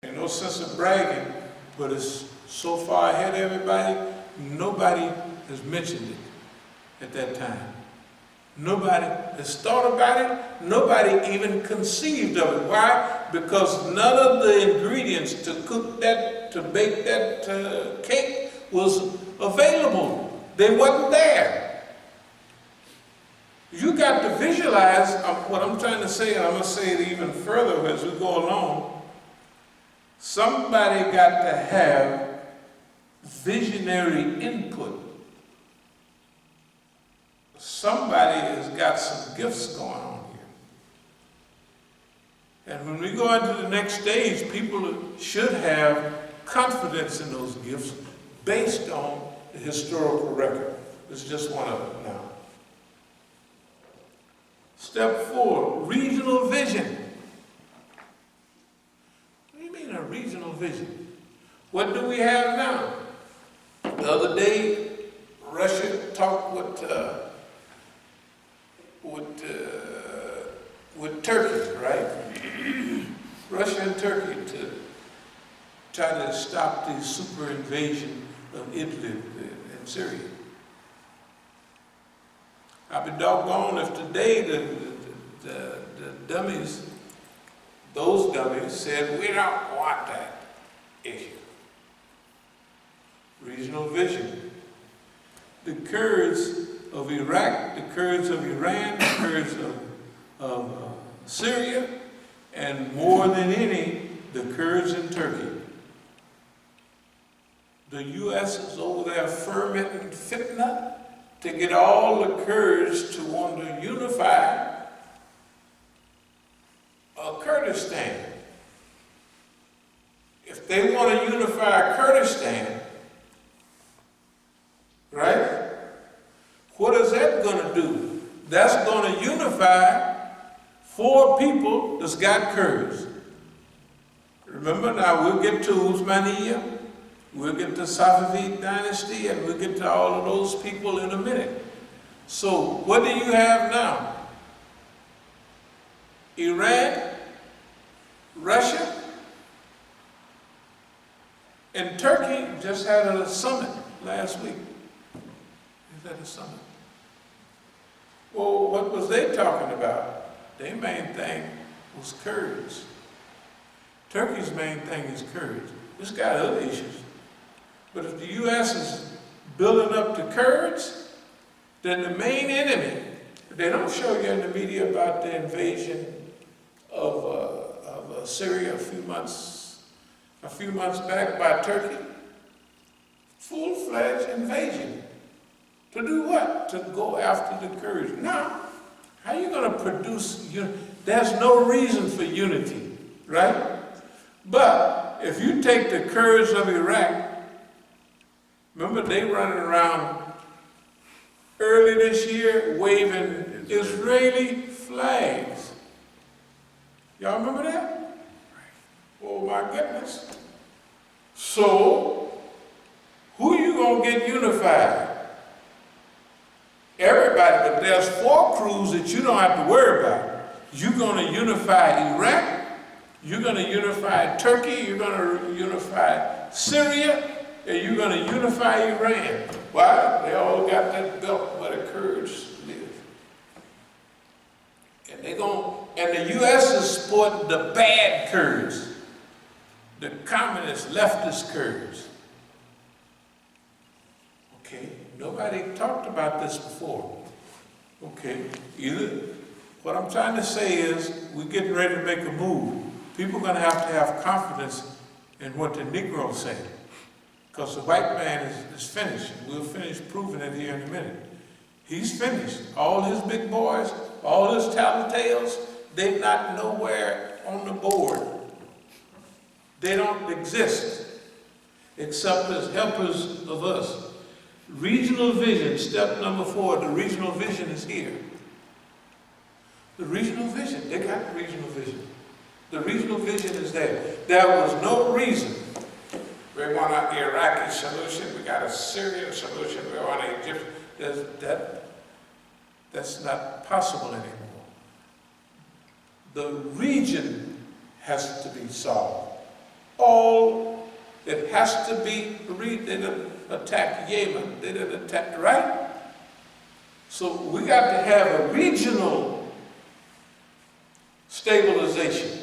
Ain't no sense of bragging, but it's so far ahead of everybody, nobody has mentioned it at that time. Nobody has thought about it, nobody even conceived of it. Why? Because none of the ingredients to cook that, to bake that cake was available. They wasn't there. You got to visualize what I'm trying to say, and I'm going to say it even further as we go along. Somebody got to have visionary input. Somebody has got some gifts going on here. And when we go into the next stage, people should have confidence in those gifts based on the historical record. It's just one of them now. Step 4, regional vision. What do you mean a regional vision? What do we have now? The other day, Russia talked with Turkey, right? Russia and Turkey to try to stop the super invasion of Idlib in Syria. I'd be doggone if today the dummies, those dummies said, we don't want that issue. Regional vision. The Kurds of Iraq, the Kurds of Iran, the Kurds of Syria, and more than any, the Kurds in Turkey. The U.S. is over there fermenting fitna to get all the Kurds to want to unify Kurdistan. If they want to unify Kurdistan, right? What is that going to do? That's going to unify 4 people that's got Kurds. Remember, now we'll get to Usmaniya, we'll get to Safavid dynasty, and we'll get to all of those people in a minute. So what do you have now? Iran, Russia, and Turkey just had a summit last week. They had a summit. Well, what was they talking about? Their main thing was Kurds. Turkey's main thing is Kurds. It's got other issues. But if the U.S. is building up the Kurds, then the main enemy, they don't show you in the media about the invasion of Syria a few months back by Turkey. Full-fledged invasion. To do what? To go after the Kurds. Now, how are you going to produce unity? There's no reason for unity, right? But if you take the Kurds of Iraq, remember they running around early this year waving Israeli flags. Y'all remember that? Oh my goodness. So, who you going to get unified? Everybody, but there's 4 crews that you don't have to worry about. You're going to unify Iraq, you're going to unify Turkey, you're going to unify Syria, and you're going to unify Iran. Why? They all got that belt where the Kurds live. And the U.S. is supporting the bad Kurds, the communist leftist Kurds. Okay, nobody talked about this before. Okay, what I'm trying to say is we're getting ready to make a move. People are going to have confidence in what the Negro is saying. Because the white man is finished. We'll finish proving it here in a minute. He's finished. All his big boys, all his tattletales, they're not nowhere on the board. They don't exist except as helpers of us. Regional vision, step number 4, the regional vision is here. The regional vision, they got the regional vision. The regional vision is there. There was no reason. We want an Iraqi solution, we got a Syrian solution, we want an Egyptian. That's not possible anymore. The region has to be solved. It has to be, they didn't attack Yemen, they didn't attack, right? So we got to have a regional stabilization.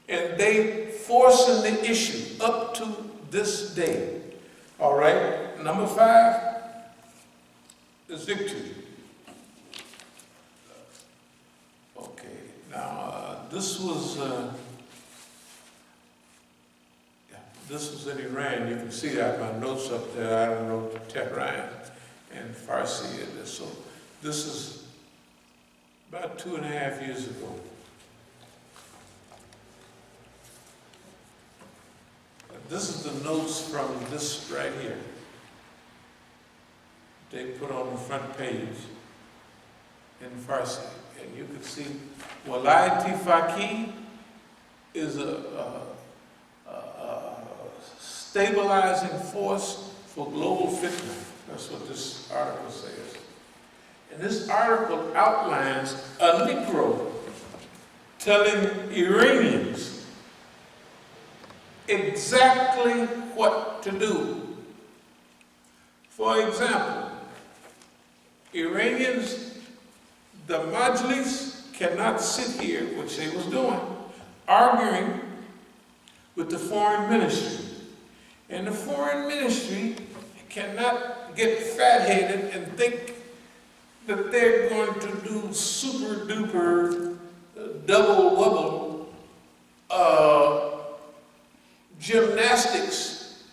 And they forcing the issue up to this day. All right, number 5 is victory. Okay, now this was in Iran. You can see that my notes up there. I don't know Tehran and Farsi in this. So this is about 2.5 years ago. This is the notes from this right here. They put on the front page in Farsi. And you can see al-Faqih is a stabilizing force for global fitna. That's what this article says. And this article outlines a Negro telling Iranians exactly what to do. For example, Iranians, the Majlis cannot sit here, which they was doing, arguing with the foreign ministry. And the foreign ministry cannot get fat-headed and think that they're going to do super duper double wubble gymnastics,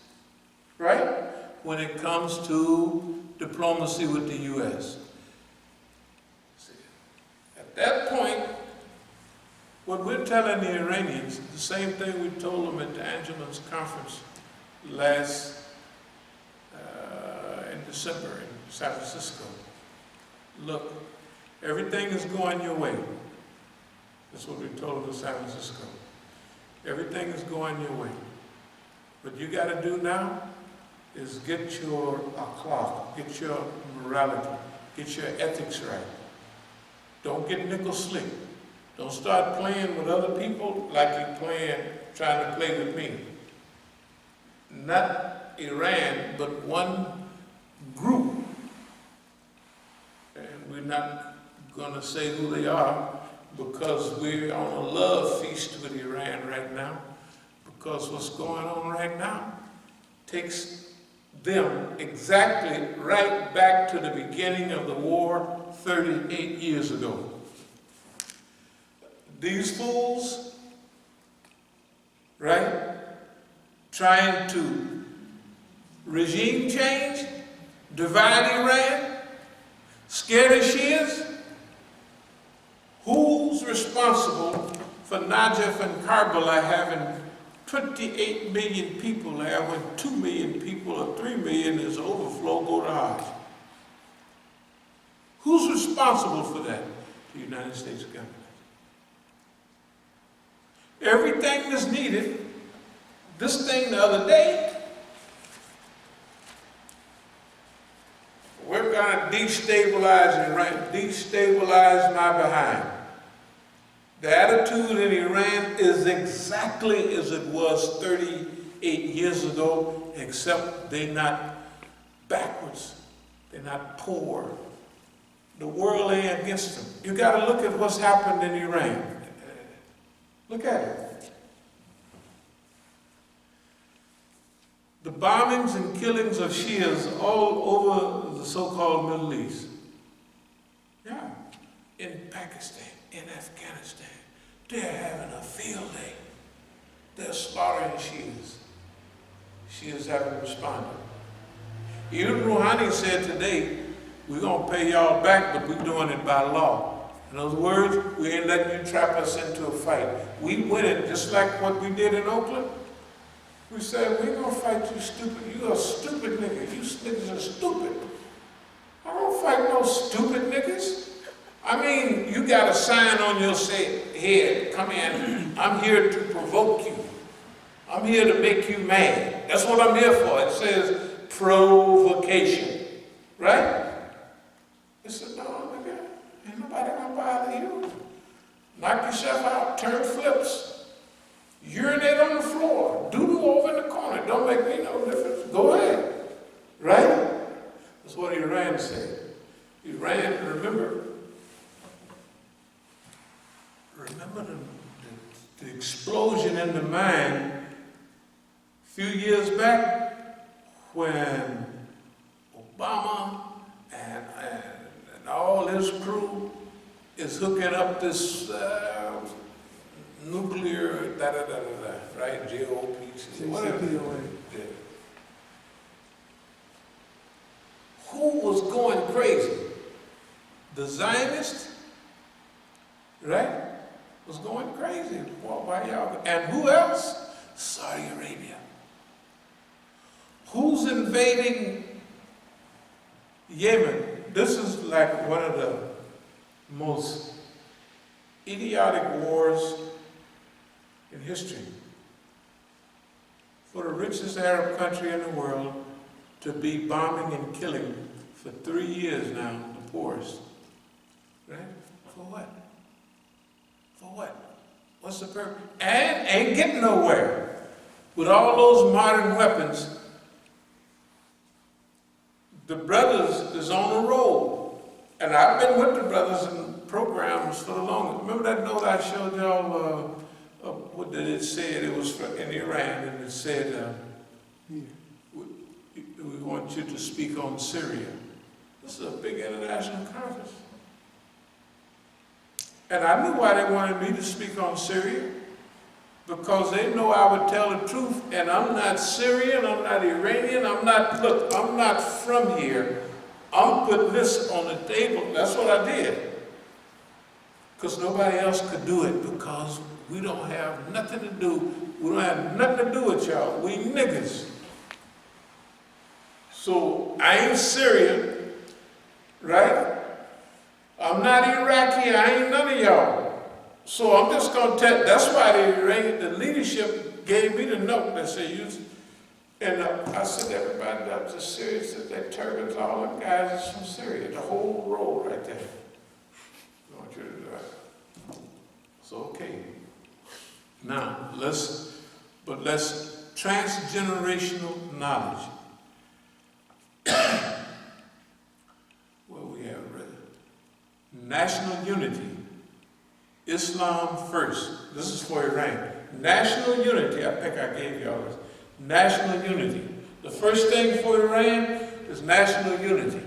right? When it comes to diplomacy with the U.S. At that point, what we're telling the Iranians, the same thing we told them at the Angelin's conference last in December in San Francisco. Look, everything is going your way. That's what we told them in San Francisco. Everything is going your way. What you got to do now is get your akhlaq, get your morality, get your ethics right. Don't get nickel slick. Don't start playing with other people like you're trying to play with me. Not Iran, but one group. And we're not going to say who they are because we're on a love feast with Iran right now. Because what's going on right now takes them exactly right back to the beginning of the war 38 years ago. These fools, right, trying to regime change, divide Iran, scare the Shias. Who's responsible for Najaf and Karbala having 28 million people there when 2 million people or 3 million is overflow go to Hajj? Who's responsible for that? The United States government. Everything that's needed, this thing the other day, we're going to destabilize Iran, destabilize my behind. The attitude in Iran is exactly as it was 38 years ago, except they're not backwards. They're not poor. The world ain't against them. You got to look at what's happened in Iran. Look at it. The bombings and killings of Shias all over the so-called Middle East. Yeah. In Pakistan, in Afghanistan, they're having a field day. They're slaughtering Shias. Shias haven't responded. Even Rouhani said today, we're going to pay y'all back, but we're doing it by law. In other words, we ain't letting you trap us into a fight. We win it just like what we did in Oakland. We said, we ain't gonna fight you stupid. You a stupid nigga. You niggas are stupid. I don't fight no stupid niggas. I mean, you got a sign on your head. Come in. I'm here to provoke you. I'm here to make you mad. That's what I'm here for. It says provocation. Right? They said, no, nigga, ain't nobody gonna bother you. Knock yourself out, turn flips, urinate on the floor, doo-doo over explosion in the mind a few years back when Obama and all his crew is hooking up this nuclear right? JOPC, whatever. Yeah. Who was going crazy? The Zionists, right? Was going crazy. Why y'all? And who else? Saudi Arabia. Who's invading Yemen? This is like one of the most idiotic wars in history. For the richest Arab country in the world to be bombing and killing for 3 years now, the poorest. Right? For what? For what? What's the purpose? And ain't getting nowhere. With all those modern weapons, the brothers is on the roll. And I've been with the brothers in programs for the longest. Remember that note I showed y'all, what did it say? It was in Iran, and it said, we want you to speak on Syria. This is a big international conference. And I knew why they wanted me to speak on Syria, because they know I would tell the truth, and I'm not Syrian, I'm not Iranian, I'm not from here. I'm putting this on the table. That's what I did. Because nobody else could do it, because we don't have nothing to do. We don't have nothing to do with y'all. We niggas. So I ain't Syrian, right? I'm not Iraqi, I ain't none of y'all. So I'm just gonna tell, that's why the leadership gave me the note that said, and I said, everybody that's just serious, that their turbans, all them guys is from Syria, the whole row right there. I want you to do that. So, okay. Now, let's transgenerational knowledge. What we have read. National unity. Islam first. This is for Iran. National unity. I think I gave y'all this. National unity. The first thing for Iran is national unity.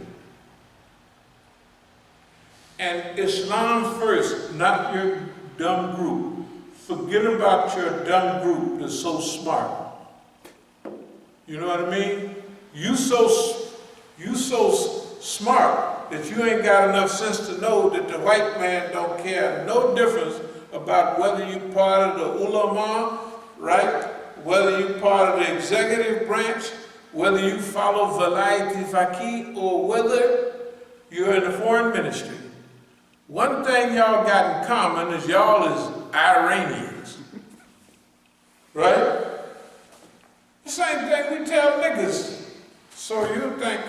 And Islam first, not your dumb group. Forget about your dumb group that's so smart. You know what I mean? You so smart that you ain't got enough sense to know that the white man don't care no difference about whether you're part of the ulama, right? Whether you're part of the executive branch, whether you follow al-Faqih, or whether you're in the foreign ministry. One thing y'all got in common is y'all is Iranians, right? The same thing we tell niggas. So you think,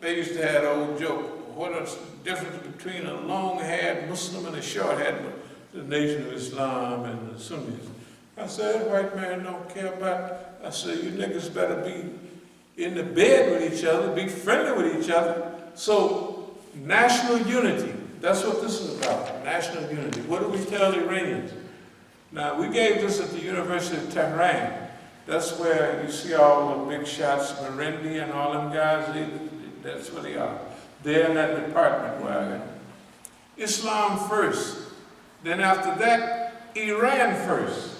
they used to have an old joke, what is the difference between a long-haired Muslim and a short-haired Muslim? The Nation of Islam and the Sunnis. I said, white man don't care about, I said, you niggas better be in the bed with each other, be friendly with each other. So, national unity, that's what this is about, national unity. What do we tell the Iranians? Now, we gave this at the University of Tehran. That's where you see all the big shots, Marendi and all them guys, that's where they are. They're in that department where I am. Islam first. Then after that, Iran first.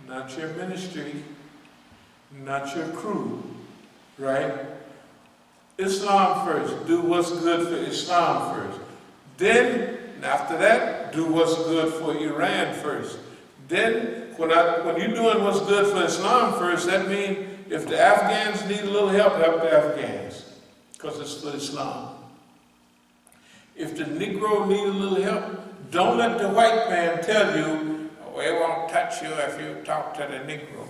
Not your ministry, not your crew, right? Islam first. Do what's good for Islam first. Then, after that, do what's good for Iran first. Then, when you're doing what's good for Islam first, that means if the Afghans need a little help, help the Afghans, because it's for Islam. If the Negro need a little help, don't let the white man tell you, oh, it won't touch you if you talk to the Negro.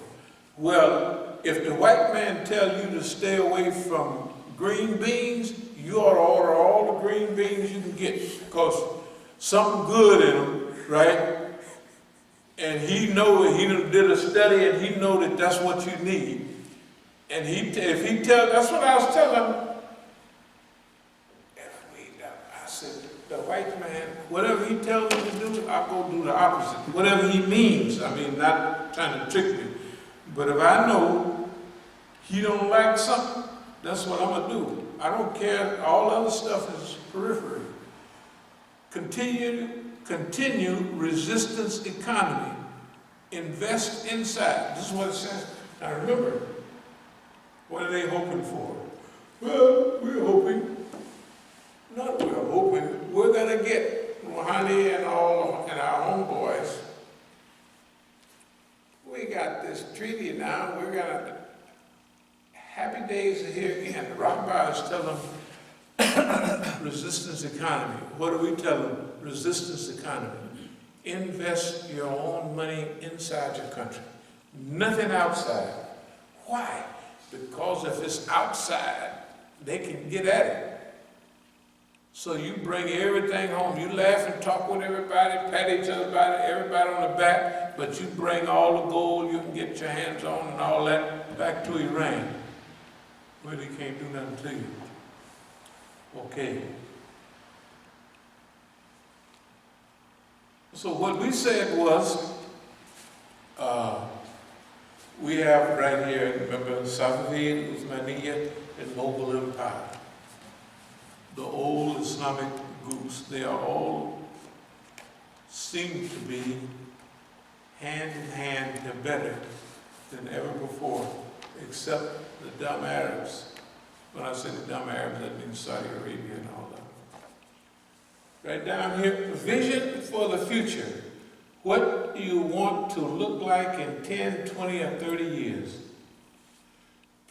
Well, if the white man tell you to stay away from green beans, you ought to order all the green beans you can get, because something good in them, right? And he did a study and he know that that's what you need. And that's what I was telling him. I said, the white man, whatever he tells you to do, I'll go do the opposite. Whatever he means. I mean, not trying to trick me. But if I know he don't like something, that's what I'm gonna do. I don't care. All other stuff is periphery. Continue resistance economy. Invest inside. This is what it says. Now remember, what are they hoping for? Well, we're hoping. Not we're hoping. We're gonna get Rouhani and all and our homeboys. We got this treaty now. We're gonna. Happy days are here again. The Rabbis tell them resistance economy. What do we tell them? Resistance economy. Invest your own money inside your country. Nothing outside. Why? Because if it's outside, they can get at it. So you bring everything home. You laugh and talk with everybody, pat each other about it, everybody on the back, but you bring all the gold you can get your hands on and all that back to Iran. Well, he can't do nothing to you. Okay. So what we said was, we have right here, remember, Safavid, Uthmaniyya, and Mughal Empire. The old Islamic groups, they are all seem to be hand in hand, they're better than ever before, except the dumb Arabs. When I say the dumb Arabs, that means Saudi Arabia and all that. Right down here, vision for the future. What do you want to look like in 10, 20, or 30 years?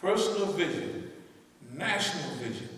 Personal vision, national vision,